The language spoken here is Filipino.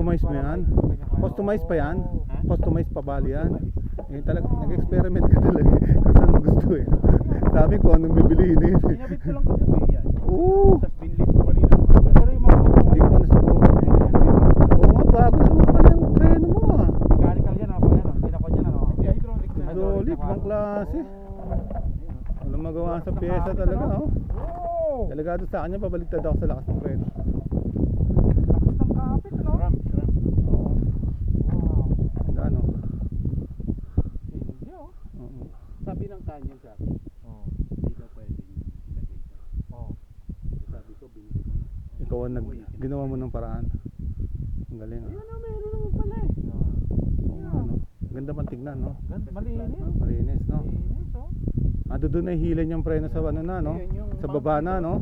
Customize mo yan? Customize pa yan? Customize pa bali yan? Eh talaga, nag-experiment ka talaga kung saan mo gusto eh. Sabi ko anong bibilihin eh. Pinabit ko lang kagabi yan. Oo! Tapos binlit ko kanina. Pero yung mga Hindi ko nasubukan. Oo nga, bago naman pala yung preno mo ah. mechanical yan ako yan. Hindi na ko dyan ano. Hindi, hydraulic na. Hydraulic, ibang klase. Walang magawa sa pyesa talaga oh. Delikado sa akin yan, pabaliktad ako sa lakas ng preno. Tapos ng kapit ano? Oo. Wow. Ano? Hindi oh. Oo. Sabi ng kanyan sa akin, hindi daw pwedeng ilagay siya. Sabi ko, binili ko na. Ikaw ang ginawa mo ng paraan. Ang galing ah. Ayun na, meron naman pala eh. Oo, ano? Ganda pang tignan no? Malinis. Malinis no? Malinis oh. Doon na hilan yung preno sa ano na no? Ayun, yung Sa baba na no?